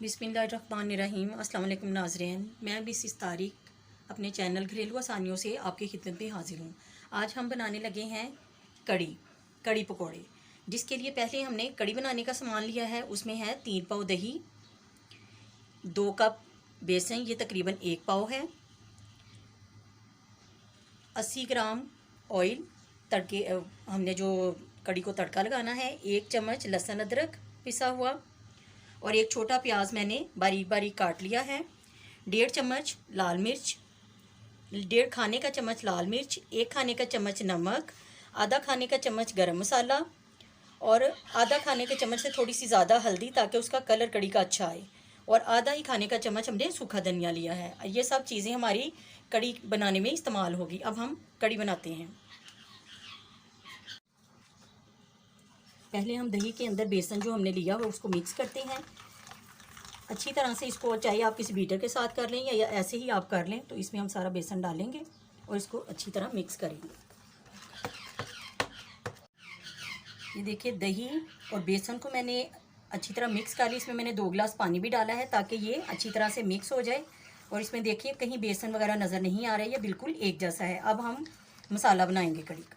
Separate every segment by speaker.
Speaker 1: बिस्मिल्लाहिर्रहमानिर्रहीम। अस्सलाम वालेकुम नाज़रीन, मैं भी इस तारीख अपने चैनल घरेलू आसानियों से आपकी खिदमत में हाजिर हूँ। आज हम बनाने लगे हैं कड़ी पकौड़े, जिसके लिए पहले हमने कड़ी बनाने का सामान लिया है। उसमें है 3 पाव दही, 2 कप बेसन, ये तकरीबन 1 पाव है, 80 ग्राम ऑयल तड़के, हमने जो कड़ी को तड़का लगाना है, 1 चम्मच लहसुन अदरक पिसा हुआ और 1 छोटा प्याज मैंने बारीक बारीक काट लिया है, 1.5 चम्मच लाल मिर्च, 1.5 खाने का चम्मच लाल मिर्च, 1 खाने का चम्मच नमक, आधा खाने का चम्मच गरम मसाला और आधा खाने के चम्मच से थोड़ी सी ज़्यादा हल्दी, ताकि उसका कलर कड़ी का अच्छा आए, और आधा ही खाने का चम्मच हमने सूखा धनिया लिया है। ये सब चीज़ें हमारी कड़ी बनाने में इस्तेमाल होगी। अब हम कड़ी बनाते हैं। पहले हम दही के अंदर बेसन जो हमने लिया हुआ उसको मिक्स करते हैं अच्छी तरह से। इसको चाहे आप किसी बीटर के साथ कर लें या ऐसे ही आप कर लें। तो इसमें हम सारा बेसन डालेंगे और इसको अच्छी तरह मिक्स करेंगे। ये देखिए, दही और बेसन को मैंने अच्छी तरह मिक्स कर लिया। इसमें मैंने 2 गिलास पानी भी डाला है ताकि ये अच्छी तरह से मिक्स हो जाए। और इसमें देखिए कहीं बेसन वगैरह नज़र नहीं आ रहा है, ये बिल्कुल एक जैसा है। अब हम मसाला बनाएंगे कड़ी का।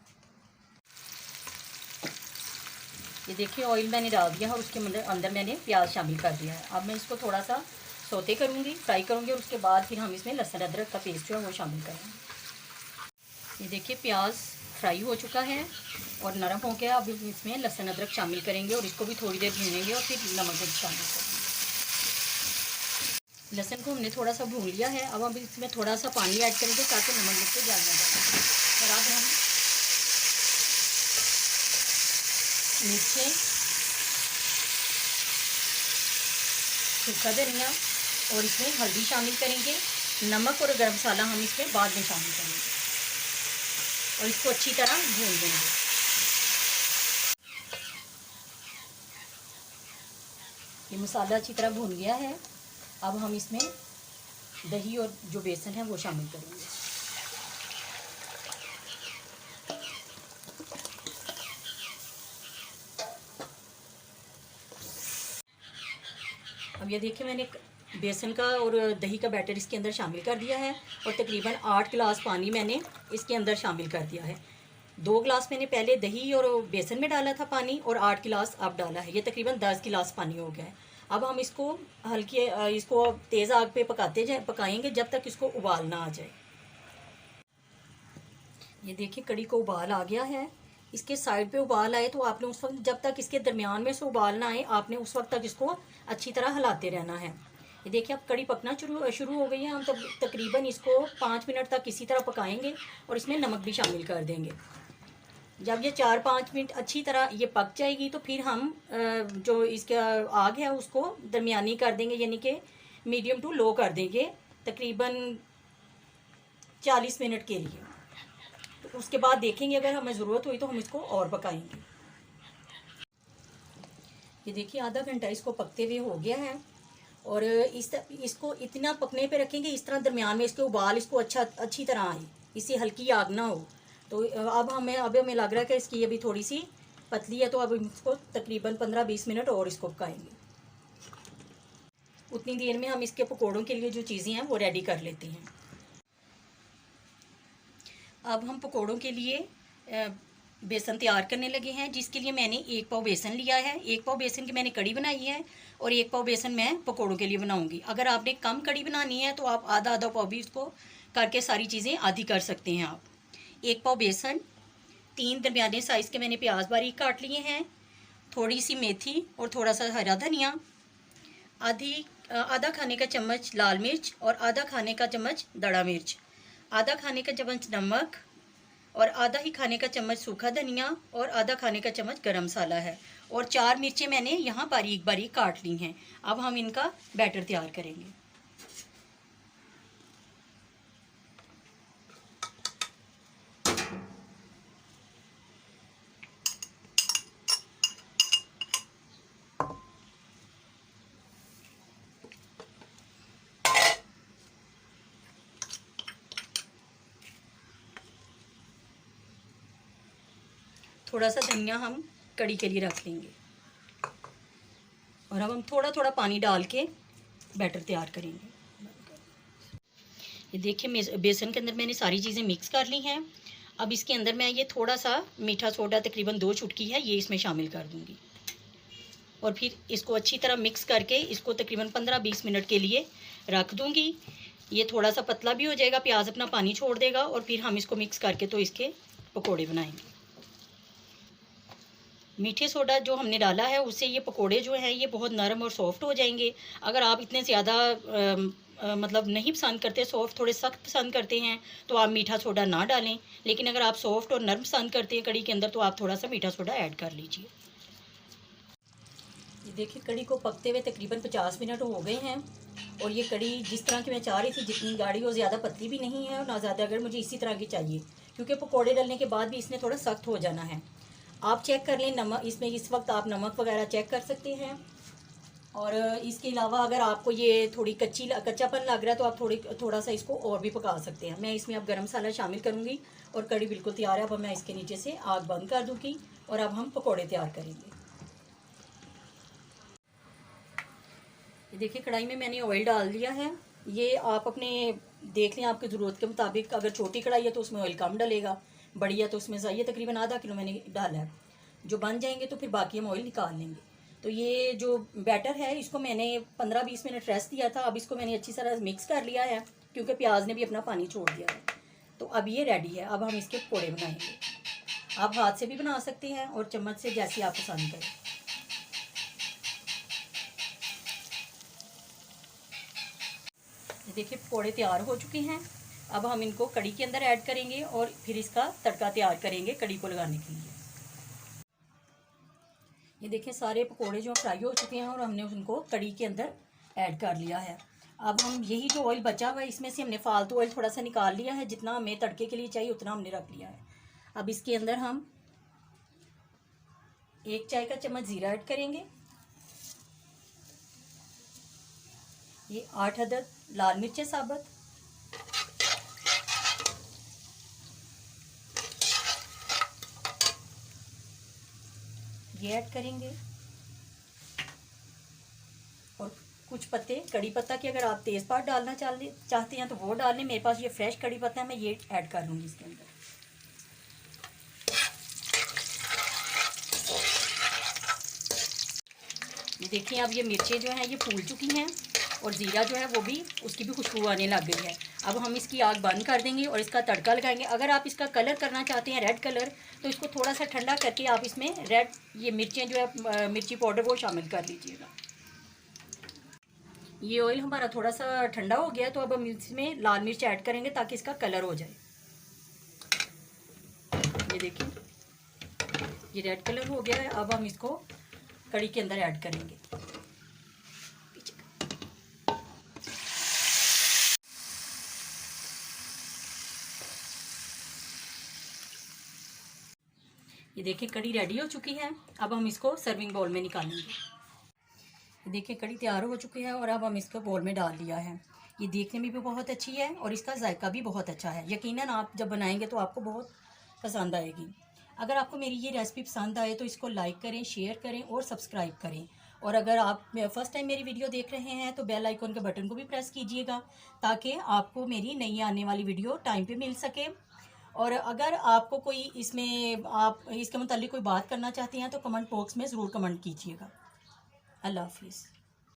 Speaker 1: ये देखिए, ऑयल मैंने डाल दिया है और उसके अंदर मैंने प्याज शामिल कर दिया है। अब मैं इसको थोड़ा सा सौते करूँगी, फ्राई करूँगी, और उसके बाद फिर हम इसमें लहसुन अदरक का पेस्ट जो है वो शामिल करेंगे। ये देखिए, प्याज फ्राई हो चुका है और नरम हो गया। अब इसमें लहसुन अदरक शामिल करेंगे और इसको भी थोड़ी देर भूनेंगे और फिर नमक भी शामिल करेंगे। लहसुन को हमने थोड़ा सा भून लिया है। अब हम इसमें थोड़ा सा पानी ऐड करेंगे ताकि नमक मिर्च जल ना जाए। और अब हम मिर्चें, सूखा धनिया और इसमें हल्दी शामिल करेंगे। नमक और गरम मसाला हम इसमें बाद में शामिल करेंगे और इसको अच्छी तरह भून देंगे। ये मसाला अच्छी तरह भून गया है। अब हम इसमें दही और जो बेसन है वो शामिल करेंगे। अब ये देखिए, मैंने बेसन का और दही का बैटर इसके अंदर शामिल कर दिया है और तकरीबन 8 गिलास पानी मैंने इसके अंदर शामिल कर दिया है। 2 गिलास मैंने पहले दही और बेसन में डाला था पानी, और 8 गिलास अब डाला है। ये तकरीबन 10 गिलास पानी हो गया है। अब हम इसको इसको तेज़ आग पे पकाएंगे जब तक इसको उबाल ना आ जाए। ये देखिए, कड़ी को उबाल आ गया है। इसके साइड पे उबाल आए तो आपने उस वक्त, जब तक इसके दरमियान में से उबाल ना आए, आपने उस वक्त तक इसको अच्छी तरह हिलाते रहना है। ये देखिए, अब कड़ी पकना शुरू हो गई है। हम तकरीबन इसको 5 मिनट तक इसी तरह पकाएंगे और इसमें नमक भी शामिल कर देंगे। जब ये 4-5 मिनट अच्छी तरह ये पक जाएगी तो फिर हम जो इसका आग है उसको दरमियानी कर देंगे, यानी कि मीडियम टू लो कर देंगे तकरीबन 40 मिनट के लिए। तो उसके बाद देखेंगे, अगर हमें ज़रूरत हुई तो हम इसको और पकाएंगे। ये देखिए, आधा घंटा इसको पकते हुए हो गया है और इसको इतना पकने पे रखेंगे इस तरह दरमियान में इसके उबाल इसको अच्छी तरह आए, इससे हल्की आग ना हो। तो अब हमें लग रहा है कि इसकी अभी थोड़ी सी पतली है, तो अब इसको तकरीबन 15-20 मिनट और इसको पकाएंगे। उतनी देर में हम इसके पकौड़ों के लिए जो चीज़ें हैं वो रेडी कर लेते हैं। अब हम पकौड़ों के लिए बेसन तैयार करने लगे हैं, जिसके लिए मैंने 1 पाव बेसन लिया है। 1 पाव बेसन की मैंने कड़ी बनाई है और 1 पाव बेसन मैं पकौड़ों के लिए बनाऊंगी। अगर आपने कम कड़ी बनानी है तो आप आधा पाव भी इसको करके सारी चीज़ें आधी कर सकते हैं आप। 1 पाव बेसन, 3 दरमियाने साइज़ के मैंने प्याज बारीक काट लिए हैं, थोड़ी सी मेथी और थोड़ा सा हरा धनिया, आधा खाने का चम्मच लाल मिर्च और आधा खाने का चम्मच दड़ा मिर्च, आधा खाने का चम्मच नमक और आधा ही खाने का चम्मच सूखा धनिया और आधा खाने का चम्मच गरम मसाला है, और 4 मिर्चें मैंने यहाँ बारीक बारीक काट ली हैं। अब हम इनका बैटर तैयार करेंगे। थोड़ा सा धनिया हम कड़ी के लिए रख लेंगे और अब हम थोड़ा थोड़ा पानी डाल के बैटर तैयार करेंगे। ये देखिए बेसन के अंदर मैंने सारी चीज़ें मिक्स कर ली हैं। अब इसके अंदर मैं ये थोड़ा सा मीठा सोडा तकरीबन 2 चुटकी है ये इसमें शामिल कर दूँगी और फिर इसको अच्छी तरह मिक्स करके इसको तकरीबन 15-20 मिनट के लिए रख दूँगी। ये थोड़ा सा पतला भी हो जाएगा, प्याज अपना पानी छोड़ देगा और फिर हम इसको मिक्स करके तो इसके पकोड़े बनाएंगे। मीठे सोडा जो हमने डाला है उससे ये पकोड़े जो हैं ये बहुत नरम और सॉफ्ट हो जाएंगे। अगर आप इतने ज़्यादा मतलब नहीं पसंद करते, सॉफ्ट थोड़े सख्त पसंद करते हैं तो आप मीठा सोडा ना डालें, लेकिन अगर आप सॉफ्ट और नरम पसंद करते हैं कड़ी के अंदर तो आप थोड़ा सा मीठा सोडा ऐड कर लीजिए। ये देखिए कड़ी को पकते हुए तकरीबन 50 मिनट हो गए हैं और ये कड़ी जिस तरह की मैं चाह रही थी, जितनी गाढ़ी हो, ज़्यादा पतली भी नहीं है और ना ज़्यादा, अगर मुझे इसी तरह की चाहिए क्योंकि पकोड़े डालने के बाद भी इसने थोड़ा सख्त हो जाना है। आप चेक कर लें नमक, इसमें इस वक्त आप नमक वगैरह चेक कर सकते हैं। और इसके अलावा अगर आपको ये थोड़ी कच्चापन लग रहा है तो आप थोड़ा सा इसको और भी पका सकते हैं। मैं इसमें अब गरम मसाला शामिल करूँगी और कड़ी बिल्कुल तैयार है। अब मैं इसके नीचे से आग बंद कर दूँगी और अब हम पकोड़े तैयार करेंगे। ये देखिए कढ़ाई में मैंने ऑयल डाल दिया है। ये आप अपने देख लें आपकी ज़रूरत के मुताबिक, अगर छोटी कढ़ाई है तो उसमें ऑयल कम डलेगा, बड़ी है तो उसमें ये तकरीबन आधा किलो मैंने डाला है। जो बन जाएंगे तो फिर बाकी हम ऑयल निकाल लेंगे। तो ये जो बैटर है इसको मैंने 15-20 मिनट रेस्ट दिया था। अब इसको मैंने अच्छी तरह मिक्स कर लिया है क्योंकि प्याज ने भी अपना पानी छोड़ दिया है। तो अब ये रेडी है। अब हम इसके पकौड़े बनाएंगे। आप हाथ से भी बना सकते हैं और चम्मच से, जैसे आप पसंद करें। देखिए पकौड़े तैयार हो चुके हैं। अब हम इनको कड़ी के अंदर ऐड करेंगे और फिर इसका तड़का तैयार करेंगे कड़ी को लगाने के लिए। ये देखिए सारे पकोड़े जो फ्राई हो चुके हैं और हमने उनको कड़ी के अंदर ऐड कर लिया है। अब हम यही जो ऑयल बचा हुआ है इसमें से हमने फालतू ऑयल थोड़ा सा निकाल लिया है, जितना हमें तड़के के लिए चाहिए उतना हमने रख लिया है। अब इसके अंदर हम 1 चाय का चम्मच ज़ीरा ऐड करेंगे। ये 8 अदद लाल मिर्चें साबुत, ये ऐड करेंगे और कुछ पत्ते कड़ी पत्ता के, अगर आप तेज़पात डालना चाहते हैं तो वो डाल लें। मेरे पास ये फ्रेश कड़ी पत्ता है, मैं ये ऐड कर लूँगी इसके अंदर। ये देखिए अब ये मिर्चें जो हैं ये फूल चुकी हैं और ज़ीरा जो है वो भी, उसकी भी खुशबू आने लग गई है। अब हम इसकी आग बंद कर देंगे और इसका तड़का लगाएंगे। अगर आप इसका कलर करना चाहते हैं रेड कलर, तो इसको थोड़ा सा ठंडा करके आप इसमें रेड ये मिर्चें जो है मिर्ची पाउडर वो शामिल कर लीजिएगा। ये ऑयल हमारा थोड़ा सा ठंडा हो गया तो अब हम इसमें लाल मिर्च ऐड करेंगे ताकि इसका कलर हो जाए। ये देखिए ये रेड कलर हो गया है। अब हम इसको कड़ी के अंदर ऐड करेंगे। ये देखिए कड़ी रेडी हो चुकी है। अब हम इसको सर्विंग बाउल में निकालेंगे। देखिए कड़ी तैयार हो चुकी है और अब हम इसको बाउल में डाल लिया है। ये देखने में भी बहुत अच्छी है और इसका जायका भी बहुत अच्छा है। यकीनन आप जब बनाएंगे तो आपको बहुत पसंद आएगी। अगर आपको मेरी ये रेसिपी पसंद आए तो इसको लाइक करें, शेयर करें और सब्सक्राइब करें। और अगर आप फर्स्ट टाइम मेरी वीडियो देख रहे हैं तो बेल आइकन के बटन को भी प्रेस कीजिएगा ताकि आपको मेरी नई आने वाली वीडियो टाइम पे मिल सके। और अगर आपको कोई इसमें, आप इसके मुतालिक कोई बात करना चाहते हैं तो कमेंट बॉक्स में ज़रूर कमेंट कीजिएगा। अल्लाह हाफिज़।